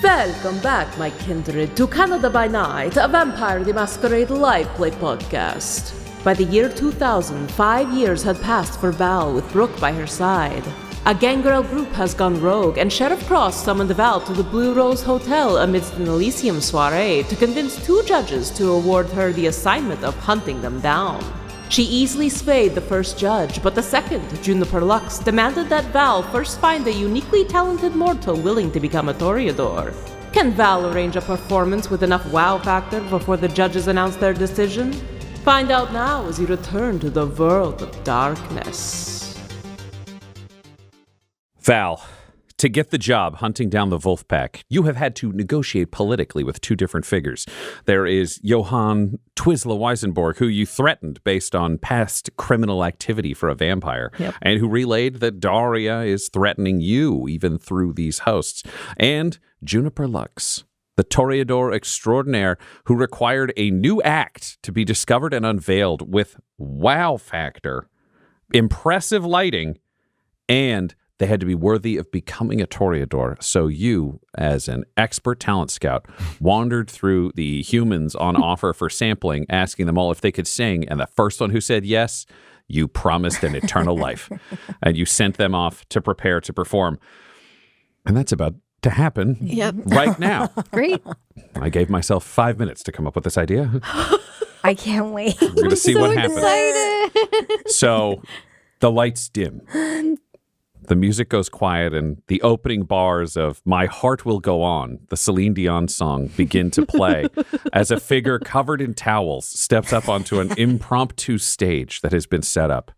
Welcome back, my kindred, to Canada by Night, a Vampire the Masquerade live play podcast. By the year 2000, 5 years had passed for Val with Brooke by her side. A Gangrel group has gone rogue, and Sheriff Cross summoned Val to the Blue Rose Hotel amidst an Elysium soirée to convince 2 judges to award her the assignment of hunting them down. She easily swayed the first judge, but the second, Juniper Lux, demanded that Val first find a uniquely talented mortal willing to become a Toreador. Can Val arrange a performance with enough wow factor before the judges announce their decision? Find out now as you return to the world of darkness. Val, to get the job hunting down the wolf pack, you have had to negotiate politically with 2 different figures. There is Johann Twisla Weisenborg, who you threatened based on past criminal activity for a vampire, and who relayed that Daria is threatening you even through these hosts. And Juniper Lux, the Toreador extraordinaire, who required a new act to be discovered and unveiled with wow factor, impressive lighting, and they had to be worthy of becoming a Toreador. So you, as an expert talent scout, wandered through the humans on offer for sampling, asking them all if they could sing. And the first one who said yes, you promised an eternal life. And you sent them off to prepare to perform. And that's about to happen right now. Great. I gave myself 5 minutes to come up with this idea. I can't wait. We're going to see what happens. Excited. So the lights dim. The music goes quiet, and the opening bars of My Heart Will Go On, the Celine Dion song, begin to play as a figure covered in towels steps up onto an impromptu stage that has been set up.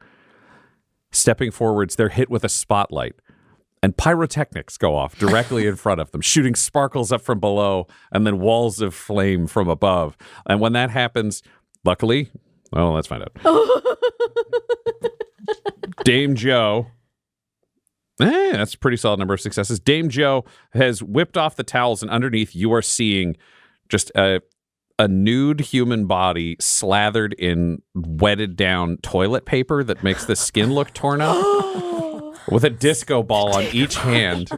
Stepping forwards, they're hit with a spotlight, and pyrotechnics go off directly in front of them, shooting sparkles up from below and then walls of flame from above. And when that happens, luckily, well, let's find out. Dame Joe... that's a pretty solid number of successes. Dame Joe has whipped off the towels, and underneath you are seeing just a nude human body slathered in wetted down toilet paper that makes the skin look torn up, with a disco ball on each hand,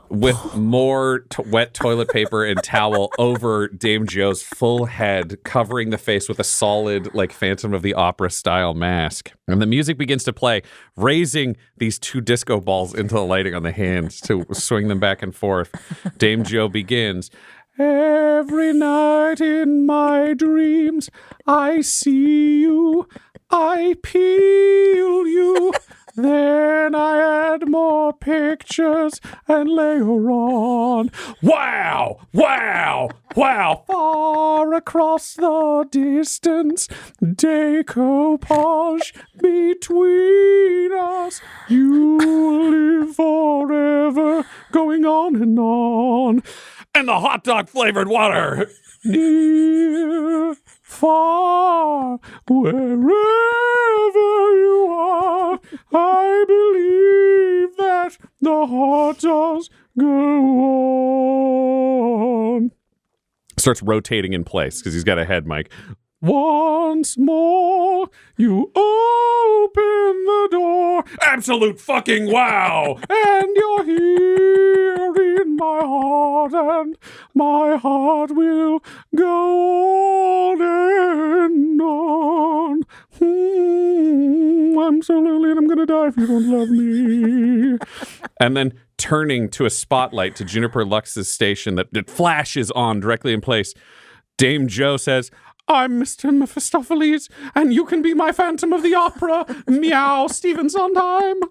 with more wet toilet paper and towel over Dame Joe's full head, covering the face with a solid, like, Phantom of the Opera style mask. And the music begins to play, raising these 2 disco balls into the lighting on the hands to swing them back and forth. Dame Joe begins, "Every night in my dreams, I see you, I peel you. Then I add more pictures and layer on. Wow, wow, wow. Far across the distance, decoupage between us. You live forever, going on and on. And the hot dog flavored water. Near, far, wherever you are, I believe that the heart does go on." Starts rotating in place because he's got a head mic. "Once more, you open the door. Absolute fucking wow. And you're here in my heart, and my heart will go on and on. I'm so lonely and I'm going to die if you don't love me." And then turning to a spotlight to Juniper Lux's station that flashes on directly in place, Dame Joe says, "I'm Mr. Mephistopheles, and you can be my Phantom of the Opera. Meow, Stephen Sondheim."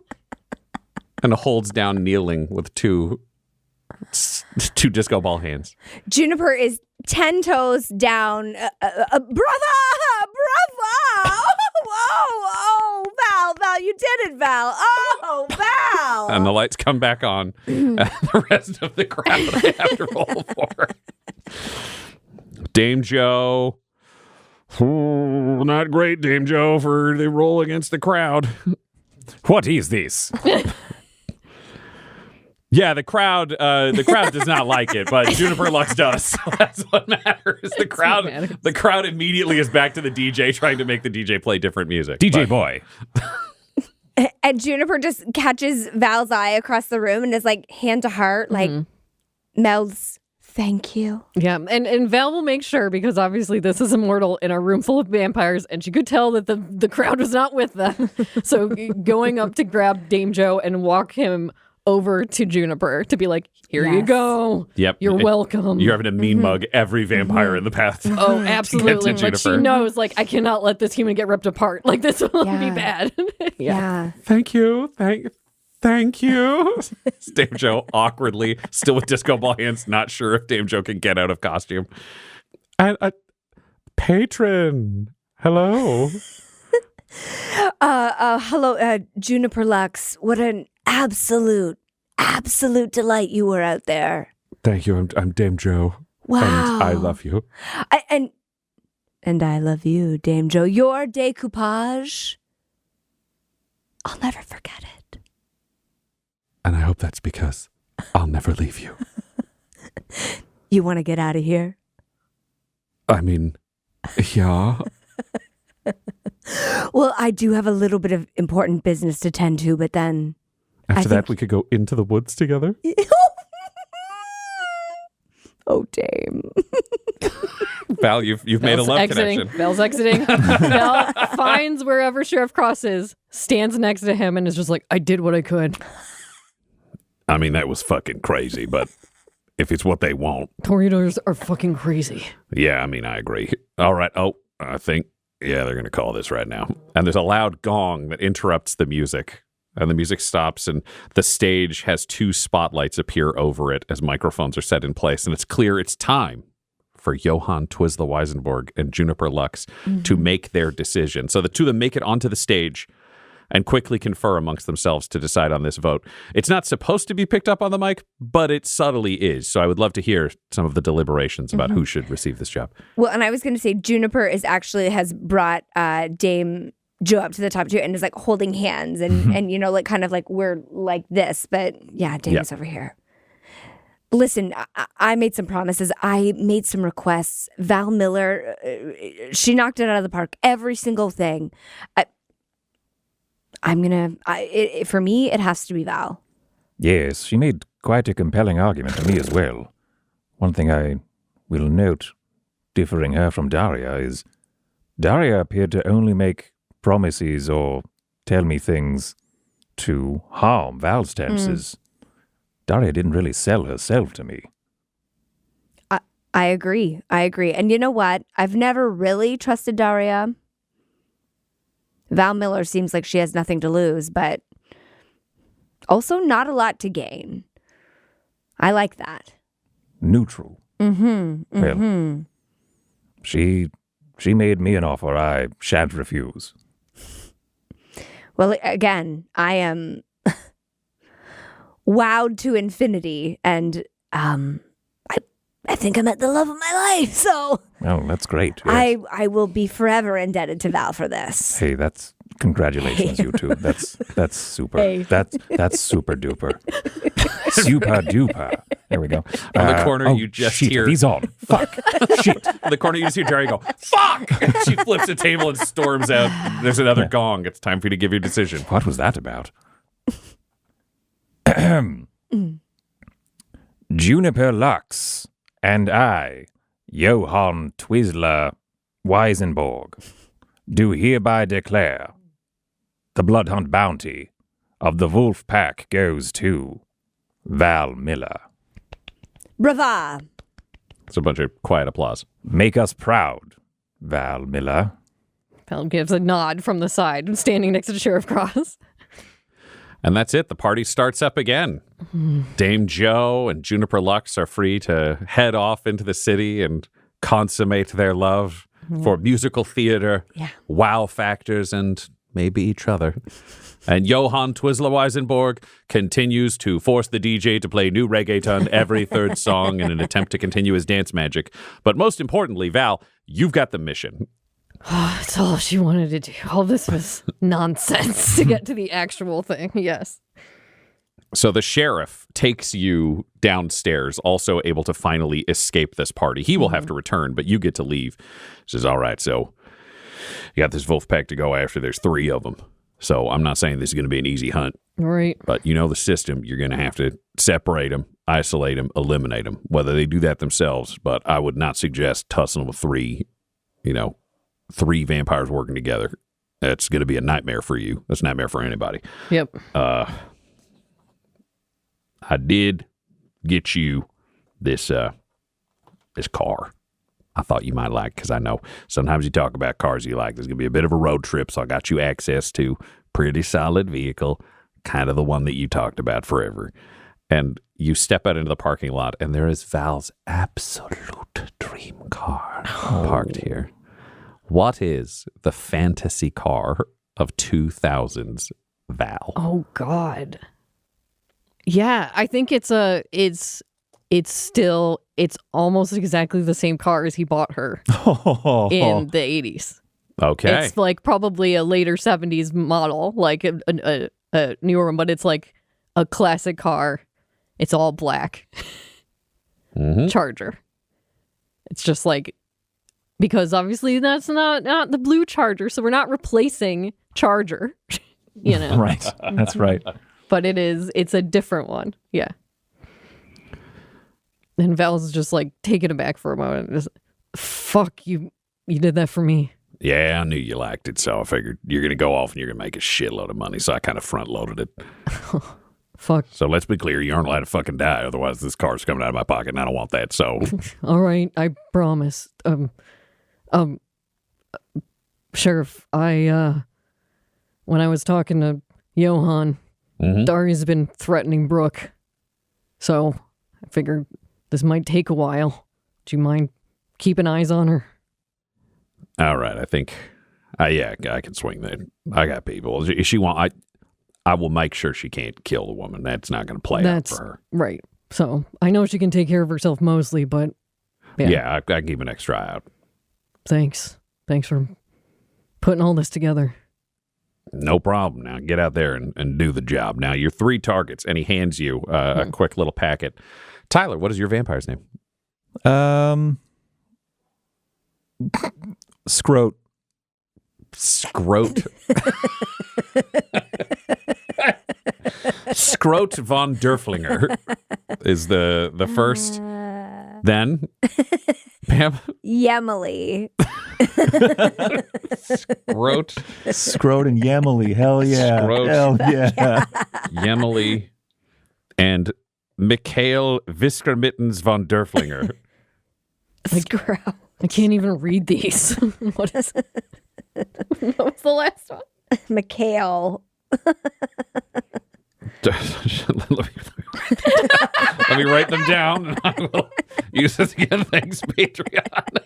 And holds down kneeling with two disco ball hands. Juniper is 10 toes down. Brother! Val, you did it, Val. Oh, Val. And the lights come back on, and the rest of the crowd they have to roll for. Dame Joe... not great, Dame Joe, for the roll against the crowd. What is this? Yeah, the crowd does not like it, but Juniper Lux does. So that's what matters. The crowd immediately is back to the DJ, trying to make the DJ play different music. DJ boy. And Juniper just catches Val's eye across the room and is like, hand to heart, like, mouths, thank you. Yeah, and Val will make sure, because obviously this is immortal in a room full of vampires, and she could tell that the crowd was not with them. So going up to grab Dame Joe and walk him over to Juniper to be like, here you go. Yep. You're welcome. You're having to mean mug every vampire in the path. Oh, absolutely. To Like, she knows, like, I cannot let this human get ripped apart. Like, this will be bad. Yeah. Thank you. Thank you. Dame Joe awkwardly, still with disco ball hands, not sure if Dame Joe can get out of costume. And patron. Hello. Hello, Juniper Lux. What an absolute delight you were out there. Thank you. I'm Dame Joe. Wow. And I love you. And I love you, Dame Joe. Your decoupage, I'll never forget it. And I hope that's because I'll never leave you. You want to get out of here? I mean, yeah. Well, I do have a little bit of important business to tend to, but then... After that, we could go into the woods together. Oh, Dame. Val, you've made a love connection. Val's exiting. Val finds wherever Sheriff Cross is, stands next to him, and is just like, I did what I could. I mean, that was fucking crazy, but if it's what they want. Toreadors are fucking crazy. Yeah, I mean, I agree. All right. Oh, I think, they're going to call this right now. And there's a loud gong that interrupts the music. And the music stops, and the stage has 2 spotlights appear over it as microphones are set in place. And it's clear it's time for Johann Twisla Weisenborg and Juniper Lux to make their decision. So the two of them make it onto the stage and quickly confer amongst themselves to decide on this vote. It's not supposed to be picked up on the mic, but it subtly is. So I would love to hear some of the deliberations about who should receive this job. Well, and I was going to say, Juniper has brought Dame Joe up to the top too, and is like holding hands and you know, like kind of like we're like this, but yeah, Dame's over here. Listen, I made some promises. I made some requests. Val Miller, she knocked it out of the park. Every single thing. For me, it has to be Val. Yes, she made quite a compelling argument to me as well. One thing I will note, differing her from Daria, is Daria appeared to only make promises or tell me things to harm Val's chances. Daria didn't really sell herself to me. I agree. And you know what? I've never really trusted Daria. Val Miller seems like she has nothing to lose, but also not a lot to gain. I like that. Neutral. Well, she made me an offer I shan't refuse. Well, again, I am wowed to infinity, and I think I met the love of my life. So, oh, that's great. Yes. I will be forever indebted to Val for this. Hey, that's congratulations, you two. That's super. Hey. That's super duper. Super duper. There we go. On the corner, you just shit, hear. he's on. Fuck. Shit. In the corner, you just hear Jerry go, fuck! She flips the table and storms out. There's another gong. It's time for you to give your decision. What was that about? Juniper Lux and I, Johann Twisla Weisenborg, do hereby declare the Bloodhunt bounty of the Wolf Pack goes to Val Miller. Brava! It's a bunch of quiet applause. Make us proud, Val Miller. Val gives a nod from the side, standing next to Sheriff Cross. And that's it. The party starts up again. Dame Joe and Juniper Lux are free to head off into the city and consummate their love for musical theater, wow factors, and maybe each other. And Johann Twisla Weisenborg continues to force the DJ to play new reggaeton every third song in an attempt to continue his dance magic. But most importantly, Val, you've got the mission. That's all she wanted to do. All this was nonsense to get to the actual thing. Yes. So the sheriff takes you downstairs, also able to finally escape this party. He will have to return, but you get to leave. He says, all right, so you got this wolf pack to go after. There's 3 of them. So I'm not saying this is going to be an easy hunt. Right. But you know the system. You're going to have to separate them isolate them, eliminate them, whether they do that themselves. But I would not suggest tussling with three vampires working together. That's going to be a nightmare for you. That's a nightmare for anybody. Yep. I did get you this car. I thought you might like, because I know sometimes you talk about cars you like. There's going to be a bit of a road trip, so I got you access to pretty solid vehicle, kind of the one that you talked about forever. And you step out into the parking lot, and there is Val's absolute dream car parked here. What is the fantasy car of 2000s, Val? Oh God. Yeah, I think it's almost exactly the same car as he bought her in the 80s. Okay. It's like probably a later 70s model, like a newer one, but it's like a classic car. It's all black. Charger. It's just like, because obviously that's not the blue Charger, so we're not replacing Charger, you know. Right. That's right. But it's a different one. Yeah. And Val's just like taken aback for a moment. Just, fuck, you did that for me. Yeah, I knew you liked it, so I figured you're going to go off and you're going to make a shitload of money, so I kind of front-loaded it. Fuck. So let's be clear, you aren't allowed to fucking die, otherwise this car's coming out of my pocket, and I don't want that, so... All right, I promise. Sheriff, when I was talking to Johan, Daria's been threatening Brooke, so I figured this might take a while. Do you mind keeping eyes on her? All right, I think... I can swing that. I got people. If she want... I will make sure she can't kill the woman. That's not going to play out for her. Right. So I know she can take care of herself mostly, but yeah, I can keep an extra eye out. Thanks for putting all this together. No problem. Now get out there and do the job. Now your 3 targets, and he hands you a quick little packet. Tyler, what is your vampire's name? Scrote. Scrote. Scrote von Derflinger is the first. Then, Pam? Yemily. Scrote and Yemily. Hell yeah. Scrote. Hell yeah. Yemily and Mikhail Viskermittens von Derflinger. I can't even read these. What is it? What was the last one? Mikhail. Let me write them down, and I will use this again. Thanks, Patreon.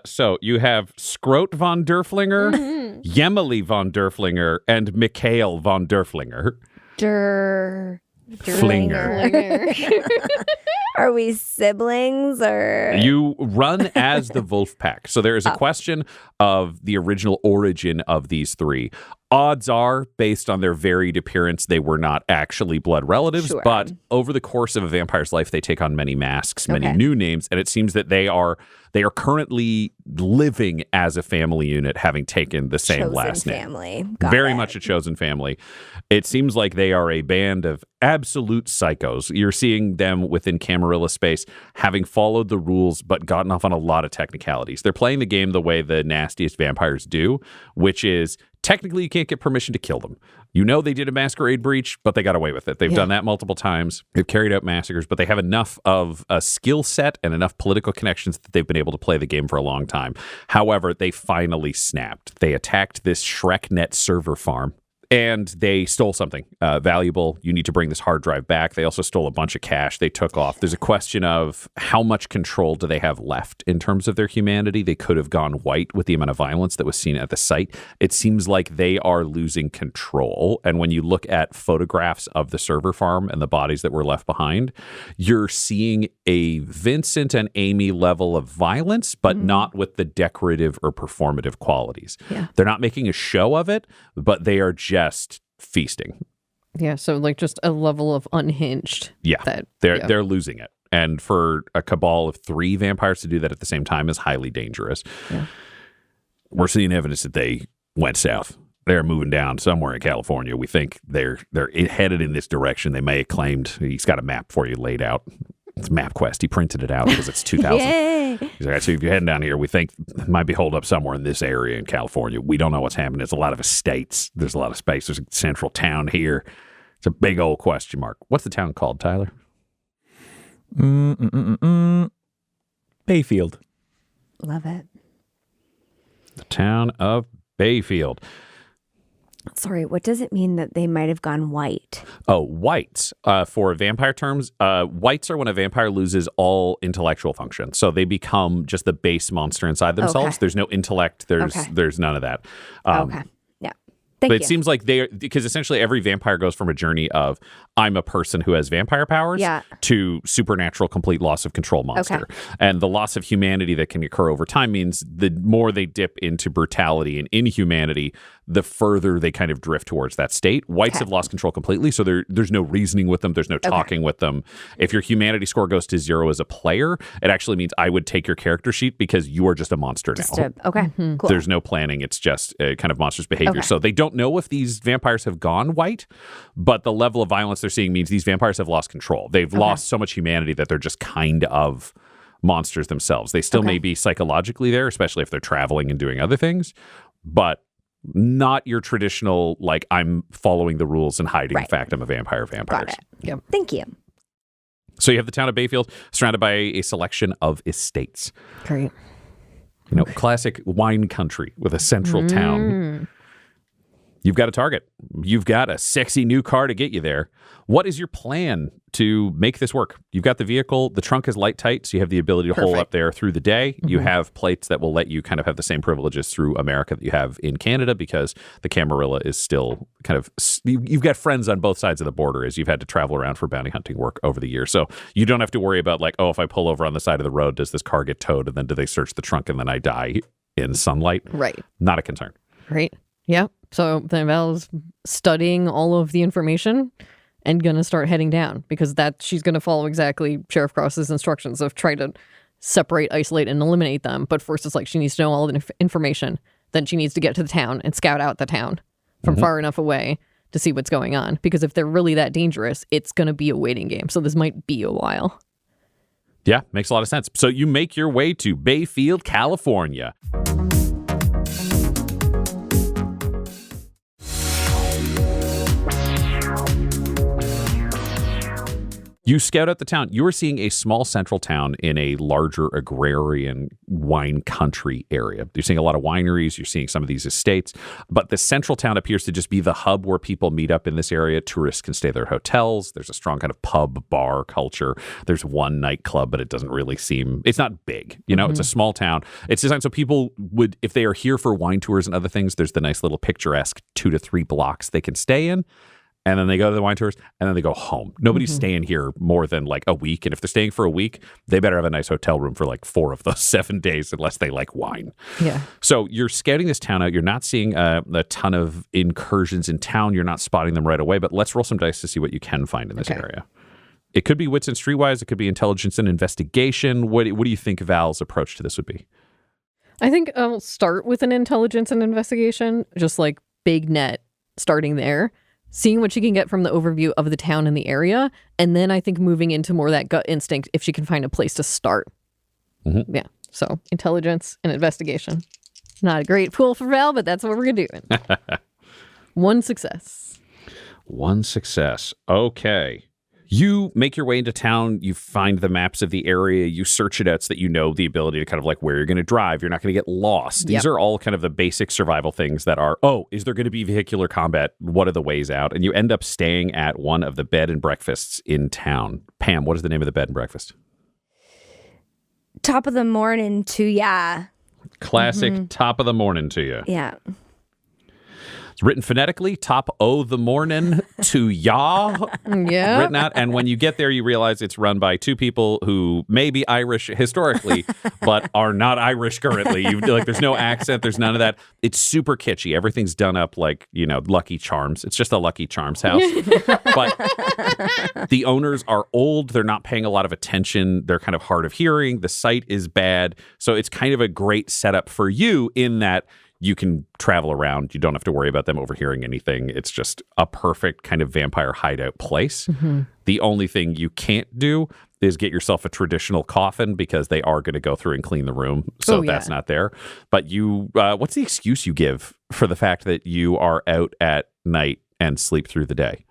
So you have Scrote von Derflinger, Yemily von Derflinger, and Mikhail von Derflinger. Flinger. Are we siblings or? You run as the wolf pack. So there is a question of the original origin of these 3. Odds are, based on their varied appearance, they were not actually blood relatives, Sure. but over the course of a vampire's life, they take on many masks, many new names, and it seems that they are currently living as a family unit, having taken the same Chosen last name. family. Very much a chosen family. It seems like they are a band of absolute psychos. You're seeing them within Camarilla space, having followed the rules, but gotten off on a lot of technicalities. They're playing the game the way the nastiest vampires do, which is technically you can't get permission to kill them. You know they did a masquerade breach, but they got away with it. They've done that multiple times. They've carried out massacres, but they have enough of a skill set and enough political connections that they've been able to play the game for a long time. However, they finally snapped. They attacked this ShrekNet server farm, and they stole something valuable. You need to bring this hard drive back. They also stole a bunch of cash. They took off. There's a question of how much control do they have left in terms of their humanity. They could have gone white with the amount of violence that was seen at the site. It seems like they are losing control. And when you look at photographs of the server farm and the bodies that were left behind, you're seeing a Vincent and Amy level of violence, but not with the decorative or performative qualities. Yeah. They're not making a show of it, but they are just feasting. Yeah, so like just a level of unhinged. Yeah, they're losing it. And for a cabal of 3 vampires to do that at the same time is highly dangerous. Yeah. We're seeing evidence that they went south. they're moving down somewhere in California. We think they're headed in this direction. They may have claimed. He's got a map for you laid out. It's MapQuest. He printed it out because it's 2000. Yay! He's like, so if you're heading down here, we think it might be holed up somewhere in this area in California. We don't know what's happening. There's a lot of estates. There's a lot of space. There's a central town here. It's a big old question mark. What's the town called, Tyler? Bayfield. Love it. The town of Bayfield. Sorry, what does it mean that they might have gone white? Oh, whites. For vampire terms, whites are when a vampire loses all intellectual function. So they become just the base monster inside themselves. Okay. There's no intellect. There's none of that. Okay. Yeah. Thank But you. it seems like because essentially every vampire goes from a journey of I'm a person who has vampire powers to supernatural complete loss of control monster. Okay. And the loss of humanity that can occur over time means the more they dip into brutality and inhumanity, the further they kind of drift towards that state. Whites have lost control completely, so there's no reasoning with them. There's no talking with them. If your humanity score goes to 0 as a player, it actually means I would take your character sheet because you are just a monster now. Cool. There's no planning. It's just a kind of monstrous behavior. Okay. So they don't know if these vampires have gone white, but the level of violence they're seeing means these vampires have lost control. They've lost so much humanity that they're just kind of monsters themselves. They still may be psychologically there, especially if they're traveling and doing other things, but not your traditional, like, I'm following the rules and hiding the fact I'm a vampire. Got it. Yep. Thank you. So you have the town of Bayfield surrounded by a selection of estates. Great. You know, classic wine country with a central town. You've got a target. You've got a sexy new car to get you there. What is your plan to make this work? You've got the vehicle. The trunk is light tight, so you have the ability to hole up there through the day. You have plates that will let you kind of have the same privileges through America that you have in Canada because the Camarilla is still kind of... You've got friends on both sides of the border as you've had to travel around for bounty hunting work over the years. So you don't have to worry about like, oh, if I pull over on the side of the road, does this car get towed? And then do they search the trunk and then I die in sunlight? Right. Not a concern. Right. Yeah. So then Val's studying all of the information and gonna start heading down because she's gonna follow exactly Sheriff Cross's instructions of try to separate, isolate, and eliminate them. But first, it's like she needs to know all the information. Then she needs to get to the town and scout out the town from far enough away to see what's going on. Because if they're really that dangerous, it's gonna be a waiting game. So this might be a while. Yeah, makes a lot of sense. So you make your way to Bayfield, California. You scout out the town. You are seeing a small central town in a larger agrarian wine country area. You're seeing a lot of wineries. You're seeing some of these estates. But the central town appears to just be the hub where people meet up in this area. Tourists can stay at their hotels. There's a strong kind of pub bar culture. There's one nightclub, but it doesn't really seem... It's not big. You know, it's a small town. It's designed so people would, if they are here for wine tours and other things, there's the nice little picturesque 2 to 3 blocks they can stay in. And then they go to the wine tours, and then they go home. Nobody's staying here more than like a week. And if they're staying for a week, they better have a nice hotel room for like 4 of those 7 days, unless they like wine. Yeah. So you're scouting this town out. You're not seeing a ton of incursions in town. You're not spotting them right away. But let's roll some dice to see what you can find in this area. It could be wits and streetwise. It could be intelligence and investigation. What do you think Val's approach to this would be? I think I'll start with an intelligence and investigation, just like big net, starting there. Seeing what she can get from the overview of the town and the area, and then I think moving into more of that gut instinct if she can find a place to start. Yeah, so intelligence and investigation. Not a great pool for Val, but that's what we're doing. 1 success. 1 success. Okay. You make your way into town, you find the maps of the area, you search it out so that you know the ability to kind of like where you're going to drive. You're not going to get lost. These are all kind of the basic survival things that are, is there going to be vehicular combat? What are the ways out? And you end up staying at one of the bed and breakfasts in town. Pam, what is the name of the bed and breakfast? Top of the morning to ya. Classic top of the morning to you. Yeah. It's written phonetically, top o the morning to ya. Yeah. Written out. And when you get there, you realize it's run by 2 people who may be Irish historically, but are not Irish currently. There's no accent. There's none of that. It's super kitschy. Everything's done up like, Lucky Charms. It's just a Lucky Charms house. But the owners are old. They're not paying a lot of attention. They're kind of hard of hearing. The site is bad. So it's kind of a great setup for you in that you can travel around. You don't have to worry about them overhearing anything. It's just a perfect kind of vampire hideout place. The only thing you can't do is get yourself a traditional coffin because they are going to go through and clean the room. So that's not there. But you, what's the excuse you give for the fact that you are out at night and sleep through the day?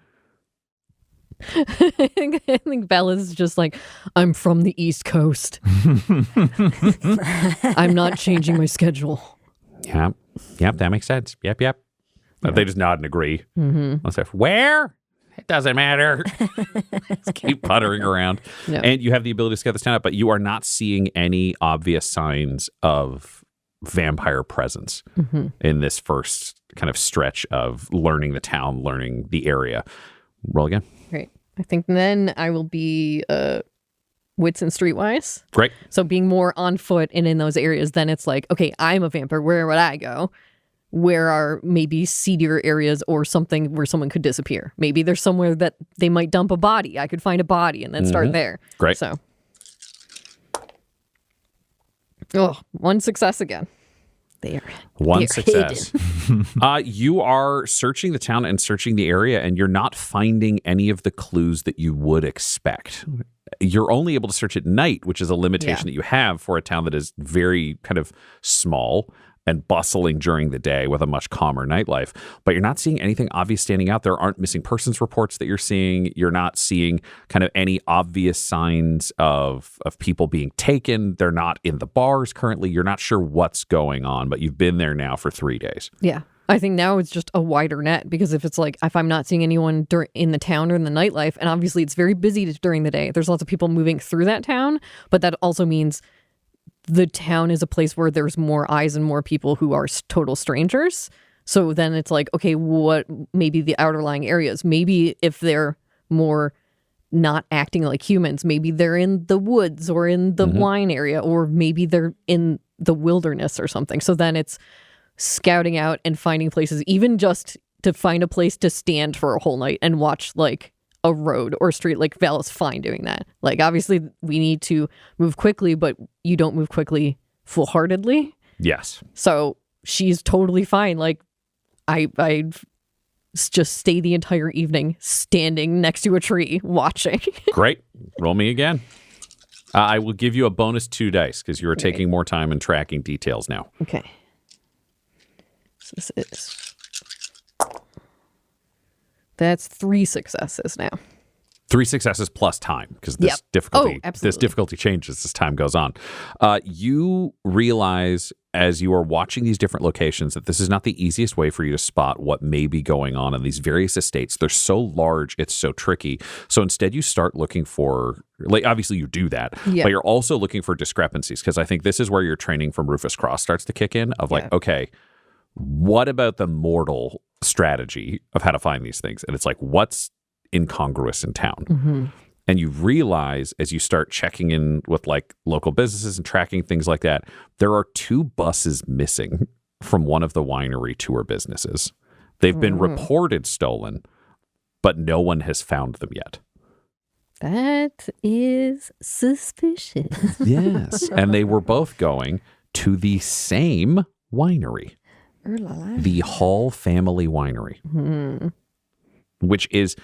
I think Bella's just like, I'm from the East Coast. I'm not changing my schedule. Yep, that makes sense. Yep. They just nod and agree. I'll say, where? It doesn't matter. Just keep puttering around. No. And you have the ability to scout this town out, but you are not seeing any obvious signs of vampire presence in this first kind of stretch of learning the town, learning the area. Roll again. Great. I think then I will be wits and streetwise. Great. So being more on foot and in those areas, then it's like, okay, I'm a vampire. Where would I go? Where are maybe seedier areas or something where someone could disappear? Maybe there's somewhere that they might dump a body. I could find a body and then start there. Great. So, one success again. One success. You are searching the town and searching the area, and you're not finding any of the clues that you would expect. You're only able to search at night, which is a limitation that you have for a town that is very kind of small and bustling during the day with a much calmer nightlife. But you're not seeing anything obvious standing out. There aren't missing persons reports that you're seeing. You're not seeing kind of any obvious signs of people being taken. They're not in the bars currently. You're not sure what's going on, but you've been there now for 3 days. Yeah. I think now it's just a wider net, because if it's like, if I'm not seeing anyone in the town or in the nightlife, and obviously it's very busy during the day, there's lots of people moving through that town, but that also means the town is a place where there's more eyes and more people who are total strangers. So then it's like, okay, what maybe the outerlying areas, maybe if they're more not acting like humans, maybe they're in the woods or in the wine area, or maybe they're in the wilderness or something. So then it's scouting out and finding places, even just to find a place to stand for a whole night and watch like a road or street. Like Val is fine doing that. Like obviously we need to move quickly, but you don't move quickly full-heartedly. Yes. So she's totally fine. Like I just stay the entire evening standing next to a tree watching. Great. Roll me again. I will give you a bonus 2 dice because you are taking more time and tracking details now. Okay. So this is... That's 3 successes now. 3 successes plus time, because this difficulty changes as time goes on. You realize as you are watching these different locations that this is not the easiest way for you to spot what may be going on in these various estates. They're so large, it's so tricky. So instead you start looking for, like, obviously you do that, but you're also looking for discrepancies, because I think this is where your training from Rufus Cross starts to kick in of like, okay, what about the mortal strategy of how to find these things? And it's like, what's incongruous in town? And you realize as you start checking in with like local businesses and tracking things like that, there are 2 buses missing from one of the winery tour businesses. They've been reported stolen, but no one has found them yet. That is suspicious. Yes. And they were both going to the same winery. The Hall Family Winery, which is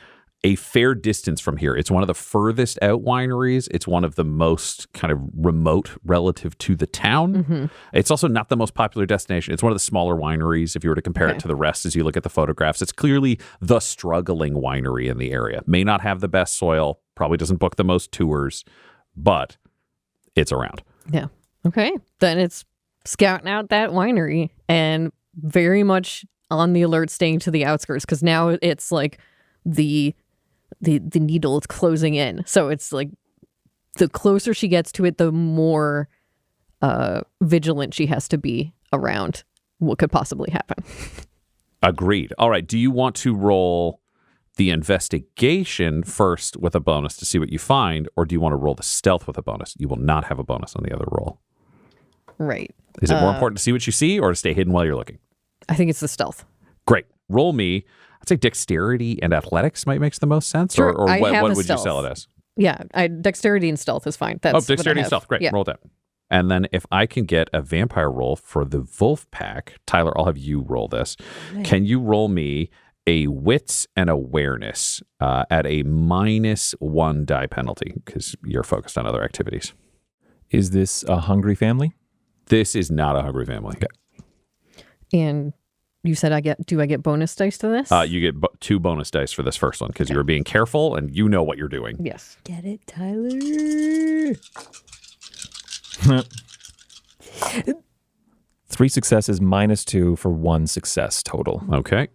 a fair distance from here. It's one of the furthest out wineries. It's one of the most kind of remote relative to the town. It's also not the most popular destination. It's one of the smaller wineries. If you were to compare it to the rest as you look at the photographs, it's clearly the struggling winery in the area. May not have the best soil, probably doesn't book the most tours, but it's around. Yeah. Okay. Then it's scouting out that winery and very much on the alert, staying to the outskirts, because now it's like the needle is closing in. So it's like the closer she gets to it, the more vigilant she has to be around what could possibly happen. Agreed. All right. Do you want to roll the investigation first with a bonus to see what you find, or do you want to roll the stealth with a bonus? You will not have a bonus on the other roll. Right. Is it more important to see what you see or to stay hidden while you're looking? I think it's the stealth. Great. Roll me. I'd say dexterity and athletics might make the most sense. Sure. Or I what have would stealth. you sell it as? Yeah. Dexterity and stealth is fine. That's dexterity and stealth. Great. Yeah. Roll that. And then if I can get a vampire roll for the wolf pack, Tyler, I'll have you roll this. Can you roll me a wits and awareness at a -1 die penalty because you're focused on other activities? Is this a hungry family? This is not a hungry family. Okay. And you said do I get bonus dice to this? You get 2 bonus dice for this first one because you were being careful and you know what you're doing. Yes. Get it, Tyler? 3 successes, -2 for 1 success total. Okay.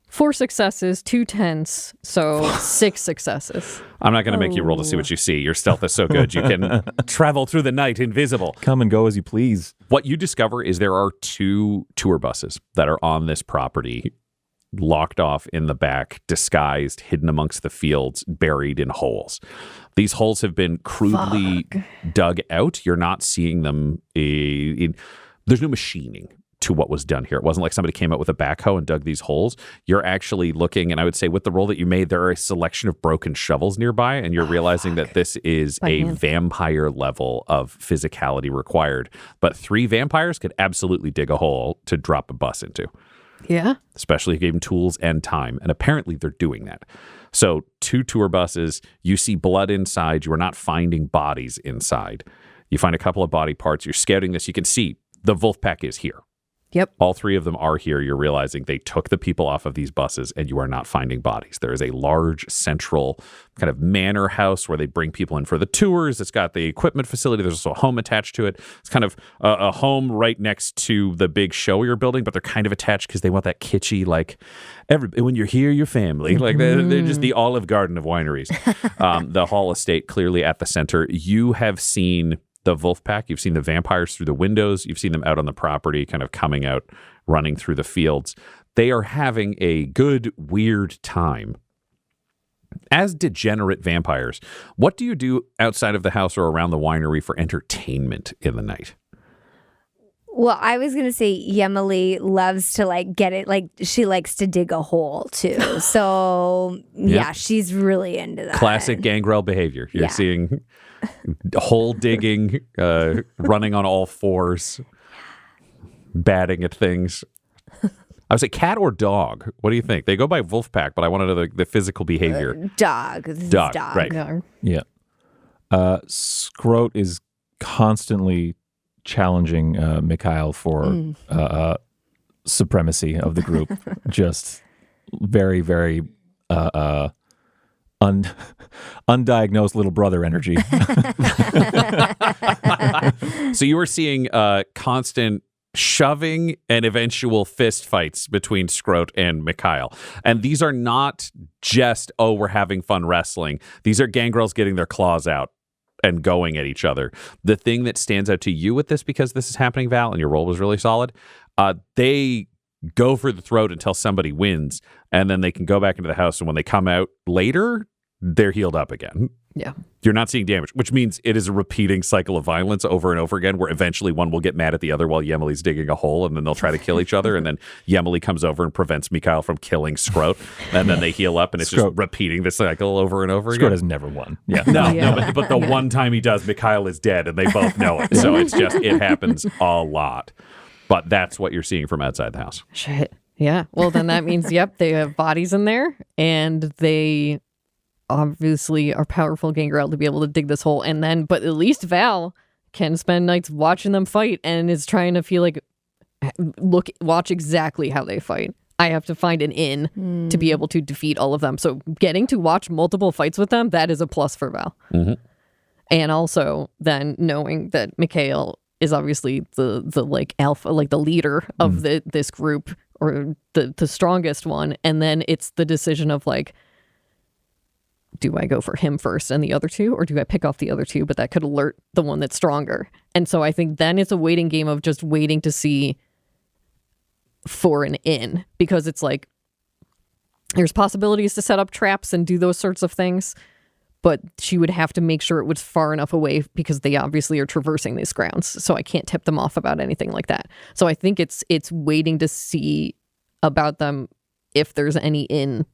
4 successes, 2 10s, so 6 successes. I'm not going to make you roll to see what you see. Your stealth is so good you can travel through the night invisible. Come and go as you please. What you discover is there are 2 tour buses that are on this property, locked off in the back, disguised, hidden amongst the fields, buried in holes. These holes have been crudely dug out. You're not seeing them. There's no machining to what was done here. It wasn't like somebody came out with a backhoe and dug these holes. You're actually looking, and I would say with the roll that you made, there are a selection of broken shovels nearby, and you're realizing that this is a vampire level of physicality required. But 3 vampires could absolutely dig a hole to drop a bus into. Yeah. Especially if you gave them tools and time. And apparently they're doing that. So 2 tour buses, you see blood inside. You are not finding bodies inside. You find a couple of body parts. You're scouting this. You can see the wolf pack is here. Yep. All 3 of them are here. You're realizing they took the people off of these buses and you are not finding bodies. There is a large central kind of manor house where they bring people in for the tours. It's got the equipment facility. There's also a home attached to it. It's kind of a home right next to the big show you're building, but they're kind of attached because they want that kitschy, like, when you're here, your family. Like they're just the Olive Garden of wineries. The Hall Estate clearly at the center. You have seen the wolf pack. You've seen the vampires through the windows. You've seen them out on the property, kind of coming out, running through the fields. They are having a good, weird time. As degenerate vampires, what do you do outside of the house or around the winery for entertainment in the night? Well, I was going to say Emily loves to get it. She likes to dig a hole too. So yeah, she's really into that. Classic Gangrel behavior. You're seeing hole digging, running on all fours, batting at things. I would say cat or dog. What do you think? They go by wolf pack, but I want to know the physical behavior. Dog. This is dog. Right. Yeah. Scroat is constantly challenging Mikhail for supremacy of the group. Just very, very undiagnosed little brother energy. So you were seeing constant shoving and eventual fist fights between Scroat and Mikhail. And these are not just, we're having fun wrestling. These are gangrels getting their claws out and going at each other. The thing that stands out to you with this, because this is happening, Val, and your roll was really solid, they go for the throat until somebody wins, and then they can go back into the house, and when they come out later, they're healed up again. Yeah. You're not seeing damage, which means it is a repeating cycle of violence over and over again, where eventually one will get mad at the other while Yemily's digging a hole, and then they'll try to kill each other, and then Yemily comes over and prevents Mikhail from killing Scroat, and then they heal up, and it's just repeating the cycle over and over again. Scroat has never won. Yeah. No, but the one time he does, Mikhail is dead, and they both know it. So it's just, it happens a lot. But that's what you're seeing from outside the house. Shit. Yeah. Well, then that means, yep, they have bodies in there, and they obviously are powerful Gangrel to be able to dig this hole. And then, but at least Val can spend nights watching them fight and is trying to feel like, watch exactly how they fight. I have to find an in to be able to defeat all of them. So getting to watch multiple fights with them, that is a plus for Val. Mm-hmm. And also then knowing that Mikhail is obviously the like alpha, like the leader of this group, or the strongest one. And then it's the decision of like, do I go for him first and the other two, or do I pick off the other two? But that could alert the one that's stronger. And so I think then it's a waiting game of just waiting to see for an in, because it's like there's possibilities to set up traps and do those sorts of things, but she would have to make sure it was far enough away, because they obviously are traversing these grounds. So I can't tip them off about anything like that. So I think it's waiting to see about them if there's any in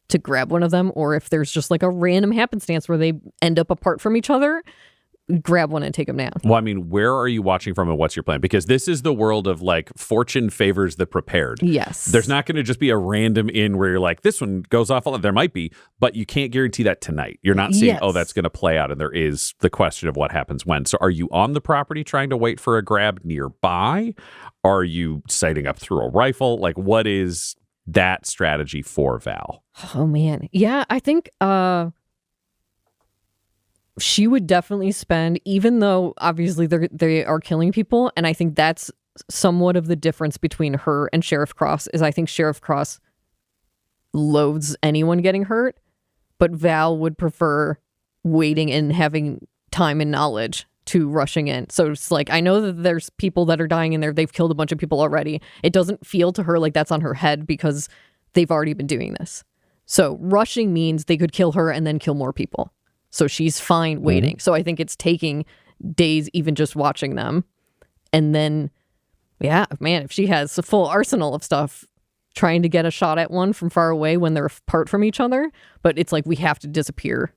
to grab one of them, or if there's just like a random happenstance where they end up apart from each other, grab one and take them down. Well, I mean, where are you watching from and what's your plan? Because this is the world of like fortune favors the prepared. Yes. There's not going to just be a random inn where you're like, this one goes off. There might be, but you can't guarantee that tonight. You're not seeing, oh, that's going to play out. And there is the question of what happens when. So are you on the property trying to wait for a grab nearby? Are you sighting up through a rifle? Like, what is that strategy for Val? Oh, man. Yeah, I think she would definitely spend, even though obviously they are killing people, and I think that's somewhat of the difference between her and Sheriff Cross, is I think Sheriff Cross loathes anyone getting hurt, but Val would prefer waiting and having time and knowledge to rushing in. So it's like, I know that there's people that are dying in there. They've killed a bunch of people already. It doesn't feel to her like that's on her head because they've already been doing this. So rushing means they could kill her and then kill more people. So she's fine waiting. Mm-hmm. So I think it's taking days even just watching them. And then, yeah, man, if she has a full arsenal of stuff, trying to get a shot at one from far away when they're apart from each other. But it's like we have to disappear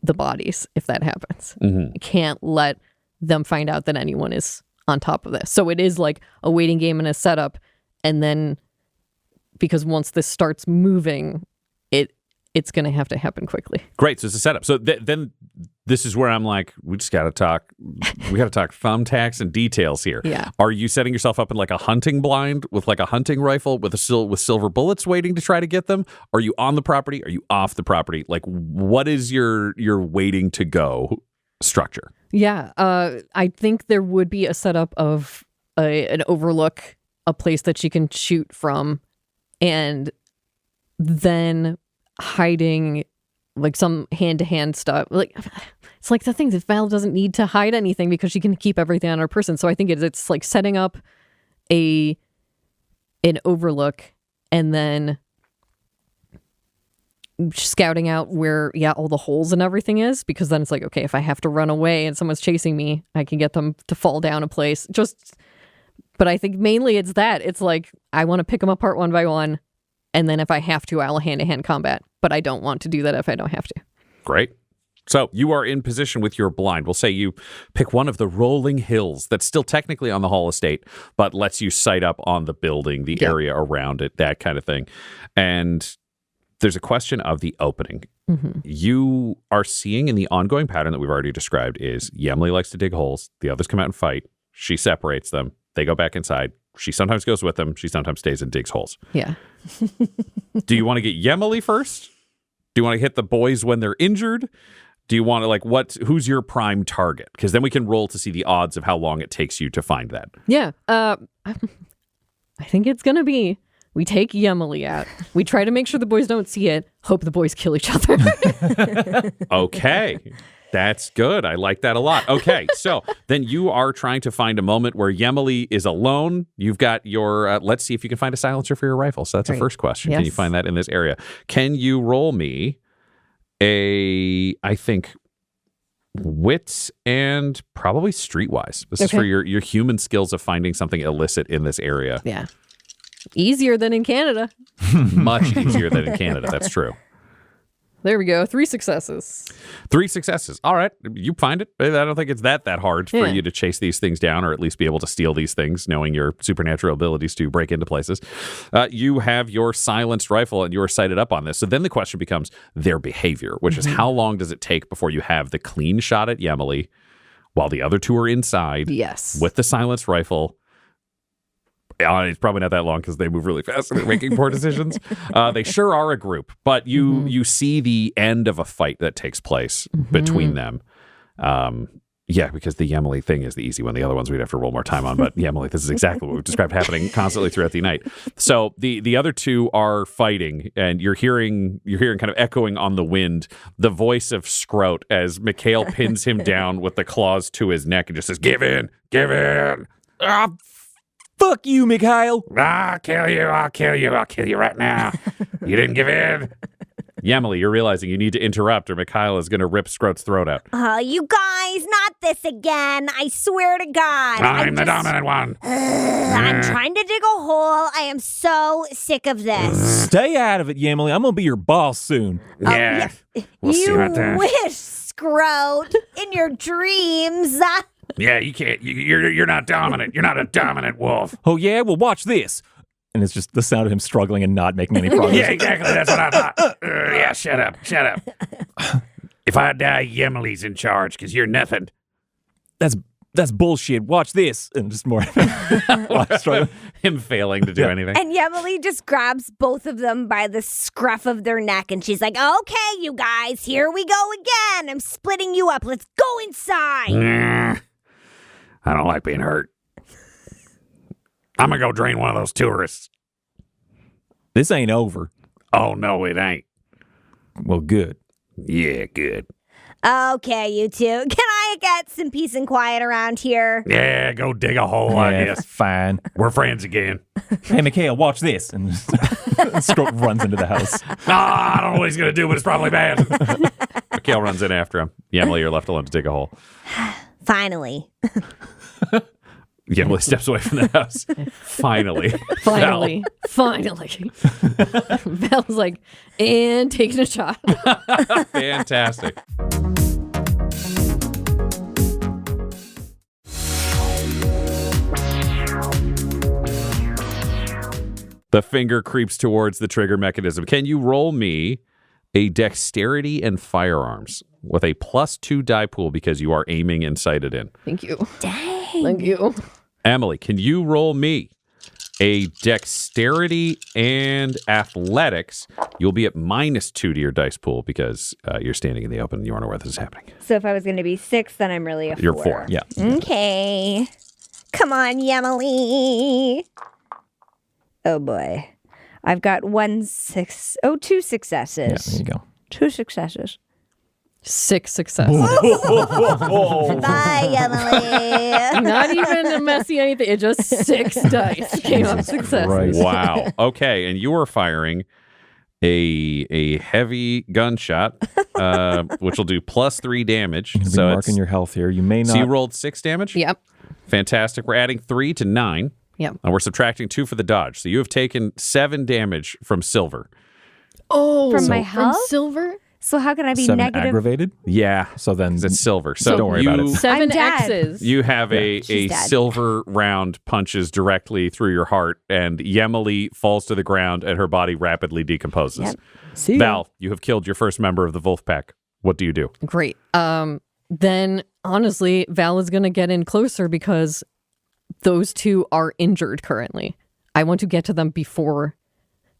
the bodies if that happens. Mm-hmm. We can't let them find out that anyone is on top of this. So it is like a waiting game and a setup. And then because once this starts moving, it's going to have to happen quickly. Great. So it's a setup. So then this is where I'm like, we got to talk thumbtacks and details here. Yeah. Are you setting yourself up in like a hunting blind with like a hunting rifle with silver bullets waiting to try to get them? Are you on the property? Are you off the property? Like, what is your waiting to go structure? Yeah. I think there would be a setup of an overlook, a place that she can shoot from, and then hiding like some hand-to-hand stuff. Like, it's like the thing that Val doesn't need to hide anything because she can keep everything on her person. So I think it's like setting up an overlook and then scouting out where all the holes and everything is, because then it's like, okay, if I have to run away and someone's chasing me, I can get them to fall down a place. But I think mainly it's that. It's like I want to pick them apart one by one. And then if I have to, I'll hand-to-hand combat. But I don't want to do that if I don't have to. Great. So you are in position with your blind. We'll say you pick one of the rolling hills that's still technically on the Hall estate, but lets you sight up on the building, the area around it, that kind of thing. And there's a question of the opening. Mm-hmm. You are seeing in the ongoing pattern that we've already described is Yemli likes to dig holes. The others come out and fight. She separates them. They go back inside. She sometimes goes with them. She sometimes stays and digs holes. Yeah. Do you want to get Yemili first? Do you want to hit the boys when they're injured? Do you want to who's your prime target? Because then we can roll to see the odds of how long it takes you to find that. Yeah. I think it's going to be, we take Yemili out. We try to make sure the boys don't see it. Hope the boys kill each other. Okay. That's good. I like that a lot. Okay, so then you are trying to find a moment where Yemili is alone. You've got your, let's see if you can find a silencer for your rifle. So that's the first question. Yes. Can you find that in this area? Can you roll me I think, wits and probably streetwise. This is for your human skills of finding something illicit in this area. Yeah. Easier than in Canada. Much easier than in Canada. That's true. There we go. 3 successes. 3 successes. All right. You find it. I don't think it's that hard for you to chase these things down or at least be able to steal these things, knowing your supernatural abilities to break into places. You have your silenced rifle and you are sighted up on this. So then the question becomes their behavior, which is how long does it take before you have the clean shot at Yemili while the other 2 are inside with the silenced rifle. It's probably not that long because they move really fast and they're making poor decisions. They sure are a group, but you see the end of a fight that takes place between them. Because the Yemili thing is the easy one. The other ones we'd have to roll more time on, but Yemili, this is exactly what we've described happening constantly throughout the night. So the other 2 are fighting, and you're hearing kind of echoing on the wind the voice of Scroat as Mikhail pins him down with the claws to his neck and just says, "Give in, give in." Fuck you, Mikhail. I'll kill you right now. You didn't give in. Yemili, you're realizing you need to interrupt or Mikhail is going to rip Scroat's throat out. You guys, not this again. I swear to God. I'm the dominant one. I'm trying to dig a hole. I am so sick of this. Stay out of it, Yemili. I'm going to be your boss soon. Yeah. We'll see about that. You wish, Scroat, in your dreams. Yeah, you can't. You're not dominant. You're not a dominant wolf. Oh, yeah? Well, watch this. And it's just the sound of him struggling and not making any progress. Yeah, exactly. That's what I thought. Yeah, shut up. If I die, Yemily's in charge because you're nothing. That's bullshit. Watch this. And just more Him failing to do anything. And Yemily just grabs both of them by the scruff of their neck, and she's like, okay, you guys, here we go again. I'm splitting you up. Let's go inside. I don't like being hurt. I'm going to go drain one of those tourists. This ain't over. Oh, no, it ain't. Well, good. Yeah, good. Okay, you two. Can I get some peace and quiet around here? Yeah, go dig a hole, I Yeah, guess. fine. We're friends again. Hey, Mikhail, watch this. and Scroat runs into the house. I don't know what he's going to do, but it's probably bad. Mikhail runs in after him. Yemily, you're left alone to dig a hole. Finally. Yemily steps away from the house. Finally. Finally. Val's like, and taking a shot. Fantastic. The finger creeps towards the trigger mechanism. Can you roll me a dexterity and firearms with a +2 die pool because you are aiming and sighted in? Thank you. Dang. Thank you. Emily, can you roll me a dexterity and athletics? You'll be at -2 to your dice pool because you're standing in the open and you aren't aware this is happening. So if I was going to be 6, then I'm really a 4. You're 4. Yeah. Okay. Come on, Yemily. Oh, boy. I've got 2 successes. Yeah, there you go. 2 successes. 6 successes. Bye, Yemily. Not even a messy anything. It just 6 dice came up successes. Christ. Wow. Okay, and you are firing a heavy gunshot, which will do +3 damage. You're So marking your health here. You may not. so you rolled 6 damage? Yep. Fantastic. We're adding 3 to 9. Yep. And we're subtracting 2 for the dodge. So you have taken 7 damage from silver. Oh, From my from health? silver? So how can I be 7 negative? aggravated. Yeah. So then It's silver. So don't worry about it. 7 I'm dead. X's. You have a she's dead. silver round punches directly through your heart, and Yemily falls to the ground, and her body rapidly decomposes. Yep. Val, you have killed your first member of the wolf pack. What do you do? Great. Then honestly, Val is going to get in closer because those two are injured currently. I want to get to them before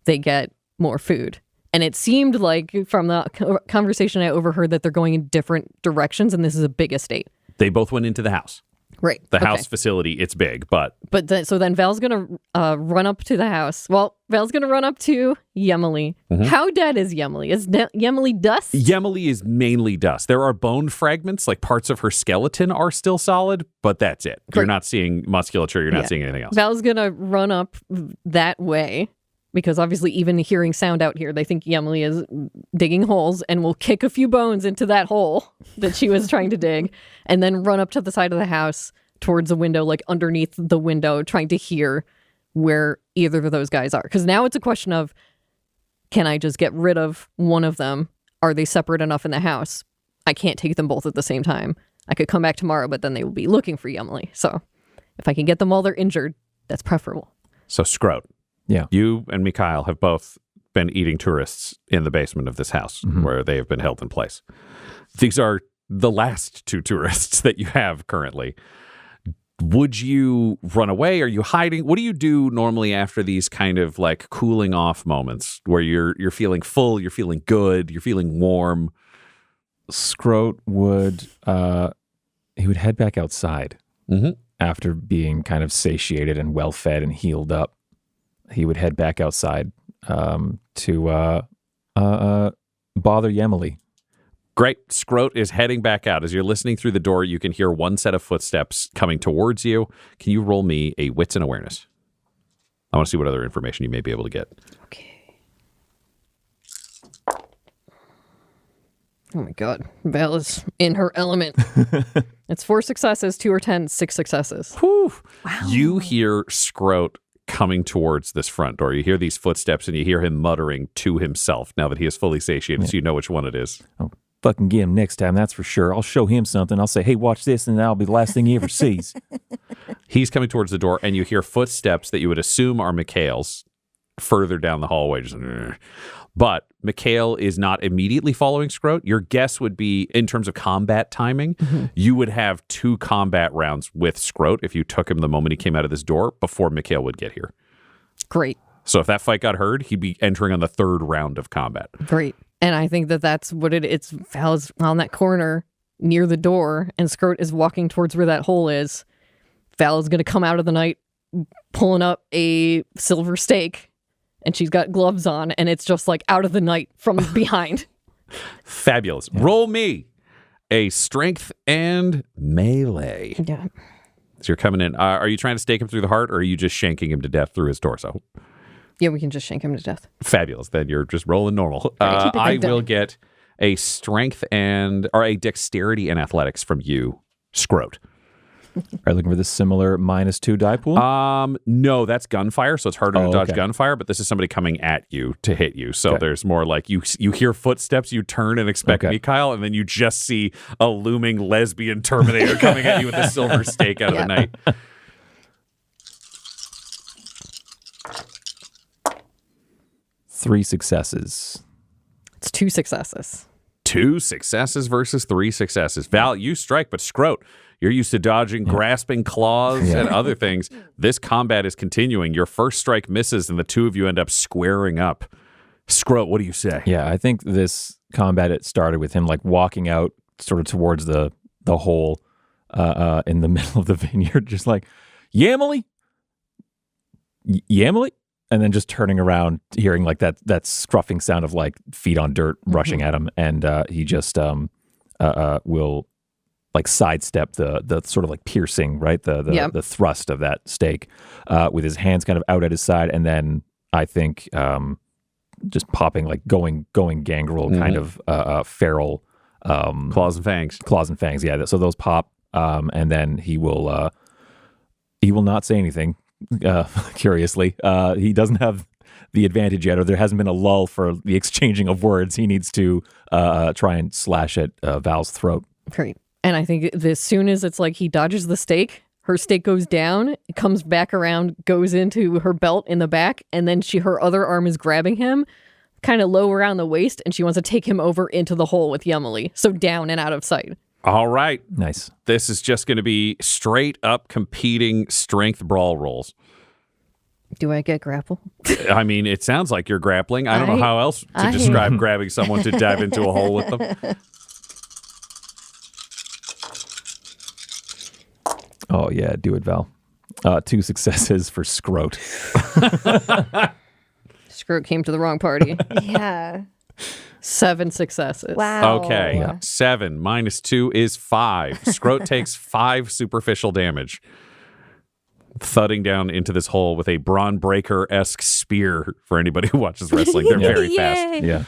they get more food. And it seemed like from the conversation I overheard that they're going in different directions, and this is a big estate. They both went into the house. Right. The Okay. house facility, it's big, but So then Val's going to run up to the house. Well, Val's going to run up to Yemily. Mm-hmm. How dead is Yemily? Is Yemily dust? Yemily is mainly dust. There are bone fragments, like parts of her skeleton are still solid, but that's it. You're Great. not seeing musculature. You're not Yeah. seeing anything else. Val's going to run up that way because obviously even hearing sound out here, they think Yemily is digging holes and will kick a few bones into that hole that she was trying to dig and then run up to the side of the house towards a window, like underneath the window, trying to hear where either of those guys are. Because now it's a question of, can I just get rid of one of them? Are they separate enough in the house? I can't take them both at the same time. I could come back tomorrow, but then they will be looking for Yemily. So if I can get them while they're injured, that's preferable. So, Scroat, Yeah. you and Mikhail have both been eating tourists in the basement of this house where they have been held in place. These are the last 2 tourists that you have currently. Would you run away? Are you hiding? What do you do normally after these kind of like cooling off moments where you're feeling full, you're feeling good, you're feeling warm? Scroat would he would head back outside after being kind of satiated and well fed and healed up. He would head back outside to bother Yemily. Great. Scroat is heading back out. As you're listening through the door, you can hear one set of footsteps coming towards you. Can you roll me a wits and awareness? I want to see what other information you may be able to get. Okay. Oh my God. Val is in her element. It's 4 successes, 2 or 10, 6 successes. Whew. Wow. You hear Scroat coming towards this front door. You hear these footsteps and you hear him muttering to himself now that he is fully satiated, so you know which one it is. Oh, fucking get him next time, that's for sure. I'll show him something. I'll say, hey, watch this, and that'll be the last thing he ever sees. He's coming towards the door, and you hear footsteps that you would assume are Mikhail's further down the hallway. But Mikhail is not immediately following Scroat. Your guess would be, in terms of combat timing, you would have 2 combat rounds with Scroat if you took him the moment he came out of this door before Mikhail would get here. Great. So if that fight got heard, he'd be entering on the 3rd round of combat. Great. And I think that's what it's. Val's on that corner near the door, and Scroat is walking towards where that hole is. Val is going to come out of the night pulling up a silver stake, and she's got gloves on, and it's just like out of the night from behind. Fabulous. Yeah. Roll me a strength and melee. Yeah. So you're coming in. Are you trying to stake him through the heart, or are you just shanking him to death through his torso? Yeah, we can just shank him to death. Fabulous. Then you're just rolling normal. I will get a strength or a dexterity and athletics from you, Scroat. Are you looking for this similar -2 die pool? No, that's gunfire, so it's harder to dodge okay. gunfire, but this is somebody coming at you to hit you. So there's more like you hear footsteps, you turn and expect Mikhail, and then you just see a looming lesbian Terminator coming at you with a silver stake out of the night. Three successes. It's 2 successes. 2 successes versus 3 successes. Val, you strike, but Scroat, you're used to dodging, grasping claws and other things. This combat is continuing. Your first strike misses, and the 2 of you end up squaring up. Scroat, what do you say? Yeah, I think this combat, it started with him like walking out sort of towards the hole in the middle of the vineyard, just like, Yamily? Yamily? And then just turning around, hearing like that scruffing sound of like feet on dirt rushing at him, and he just will like sidestep the sort of like piercing, right, the thrust of that stake with his hands kind of out at his side, and then I think just popping like going Gangrel kind of feral claws and fangs. Yeah, so those pop, and then he will not say anything. Curiously, he doesn't have the advantage yet, or there hasn't been a lull for the exchanging of words. He needs to try and slash at Val's throat. Great. And I think as soon as it's like he dodges the stake, her stake goes down, it comes back around, goes into her belt in the back, and then her other arm is grabbing him kind of low around the waist, and she wants to take him over into the hole with Yemily, so down and out of sight. All right. Nice. This is just going to be straight up competing strength brawl rolls. Do I get grapple? I mean, it sounds like you're grappling. I don't know how else to describe grabbing someone to dive into a hole with them. Oh, yeah. Do it, Val. 2 successes for Scroat. Scroat came to the wrong party. Yeah. 7 successes. Wow. Okay. Yeah. 7 minus 2 is 5. Scroat takes 5 superficial damage, thudding down into this hole with a Braun Breaker-esque spear for anybody who watches wrestling. They're very fast. Yeah.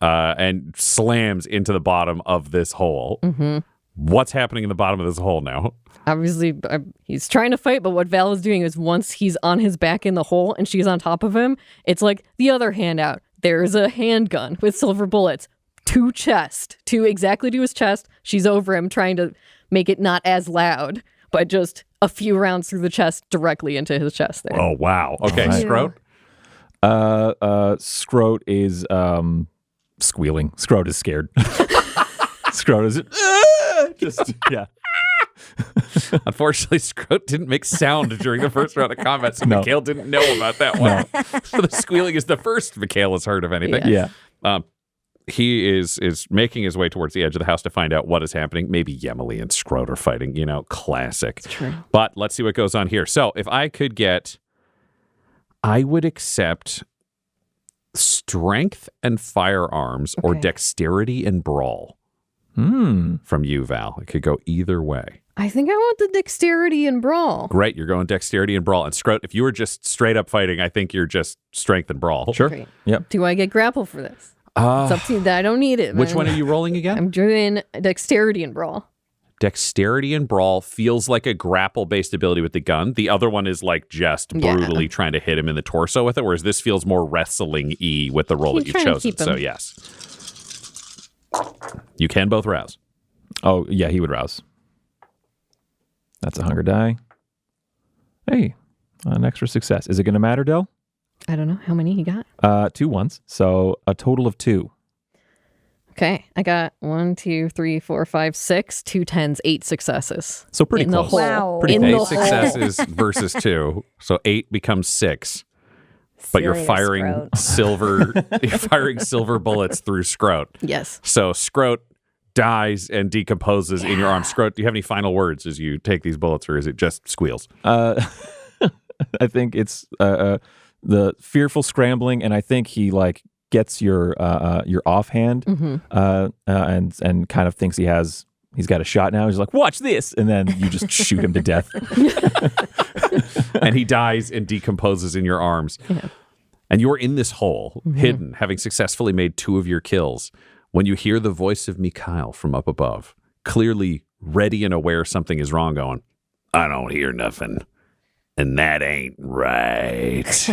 And slams into the bottom of this hole. Mm-hmm. What's happening in the bottom of this hole now? Obviously, he's trying to fight, but what Val is doing is once he's on his back in the hole and she's on top of him, it's like the other hand out. There's a handgun with silver bullets to exactly to his chest. She's over him trying to make it not as loud, but just a few rounds through the chest directly into his chest there. Oh, wow. Okay, Scroat? Scroat is squealing. Scroat is scared. Scroat is just, yeah. Unfortunately, Scroat didn't make sound during the first round of combat, so Mikhail didn't know about that one. So the squealing is the first Mikhail has heard of anything. Yeah. He is making his way towards the edge of the house to find out what is happening. Maybe Yemily and Scroat are fighting, classic. It's true. But let's see what goes on here. So if I could I would accept strength and firearms or dexterity and brawl from you, Val. It could go either way. I think I want the dexterity and brawl. Great, you're going dexterity and brawl. And Scroat, if you were just straight up fighting, I think you're just strength and brawl. Sure. Great. Yep. Do I get grapple for this? It's up to you. I don't need it. Which one are you rolling again? I'm doing dexterity and brawl. Dexterity and brawl feels like a grapple-based ability with the gun. The other one is like just brutally trying to hit him in the torso with it, whereas this feels more wrestling-y with the role that you've chosen. So yes. You can both rouse. Oh, yeah, he would rouse. That's a hunger die. Hey, an extra success. Is it going to matter, Del? I don't know how many he got. 2 ones. So a total of 2. Okay, I got 1, 2, 3, 4, 5, 6, 2 10s, 8 successes. So pretty in the close. hole. Wow. Pretty In Eight the close. hole. successes versus 2. So 8 becomes 6. But you're Serious firing Scroat. silver bullets through Scroat. Yes. So Scroat dies and decomposes in your arm. Scroat, do you have any final words as you take these bullets, or is it just squeals? I think it's the fearful scrambling, and I think he like gets your offhand, and kind of thinks he's got a shot now. He's like, watch this, and then you just shoot him to death. And he dies and decomposes in your arms. Yeah. And you're in this hole, hidden, having successfully made 2 of your kills, when you hear the voice of Mikhail from up above, clearly ready and aware something is wrong, going, I don't hear nothing, and that ain't right.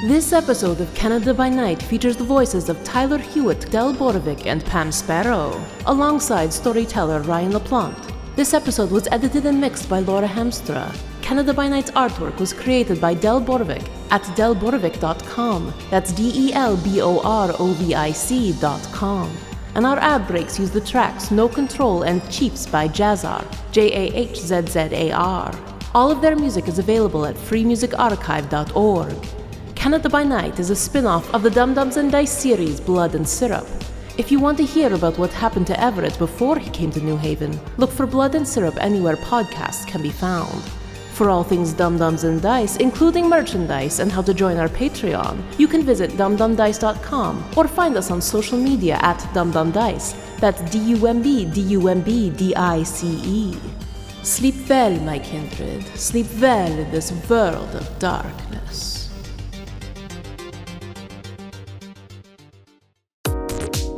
This episode of Canada by Night features the voices of Tyler Hewitt, Del Borovic, and Pam Sparrow, alongside storyteller Ryan LaPlante. This episode was edited and mixed by Laura Hamstra. Canada by Night's artwork was created by Del Borovic at delborovic.com. That's DELBOROVIC.com. And our ad breaks use the tracks No Control and Cheaps by Jazzar, JAHZZAR. All of their music is available at freemusicarchive.org. Canada by Night is a spin-off of the Dum Dums and Dice series Blood and Syrup. If you want to hear about what happened to Everett before he came to New Haven, look for Blood and Syrup anywhere podcasts can be found. For all things Dum Dums and Dice, including merchandise and how to join our Patreon, you can visit dumdumdice.com or find us on social media at dumdumdice. That's DUMBDUMBDICE. Sleep well, my kindred. Sleep well in this world of darkness.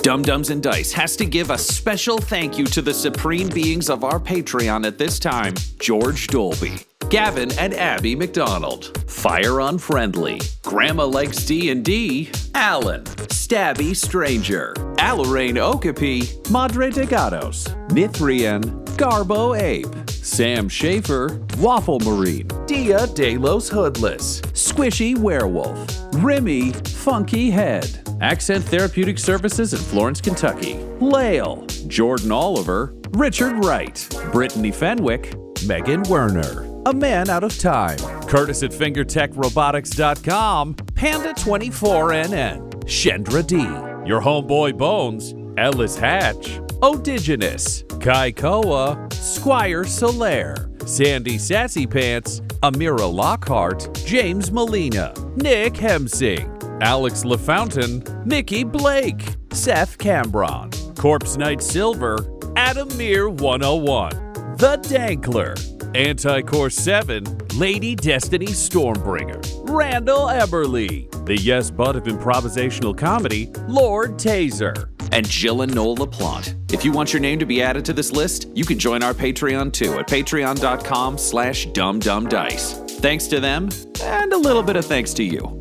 Dum Dums and Dice has to give a special thank you to the supreme beings of our Patreon at this time: George Dolby, Gavin and Abby McDonald, Fire Unfriendly, Grandma Likes D&D, Alan, Stabby Stranger, Alarain Okapi, Madre de Gatos, Mithrian, Garbo Ape, Sam Schaefer, Waffle Marine, Dia de los Hoodless, Squishy Werewolf, Remy Funky Head, Accent Therapeutic Services in Florence, Kentucky, Lael, Jordan Oliver, Richard Wright, Brittany Fenwick, Megan Werner, A Man Out of Time, Curtis at FingerTechRobotics.com, Panda24NN, Shendra D, Your Homeboy Bones, Ellis Hatch, Odigenous, Kai Koa, Squire Solaire, Sandy Sassy Pants, Amira Lockhart, James Molina, Nick Hemsing, Alex LaFountain, Mickey Blake, Seth Cambron, Corpse Knight Silver, Adamir 101, The Dankler, Anticore 7, Lady Destiny Stormbringer, Randall Eberly, the Yes But of improvisational comedy, Lord Taser, and Jill and Noel LaPlante. If you want your name to be added to this list, you can join our Patreon too at patreon.com/dumdumdice. Thanks to them, and a little bit of thanks to you.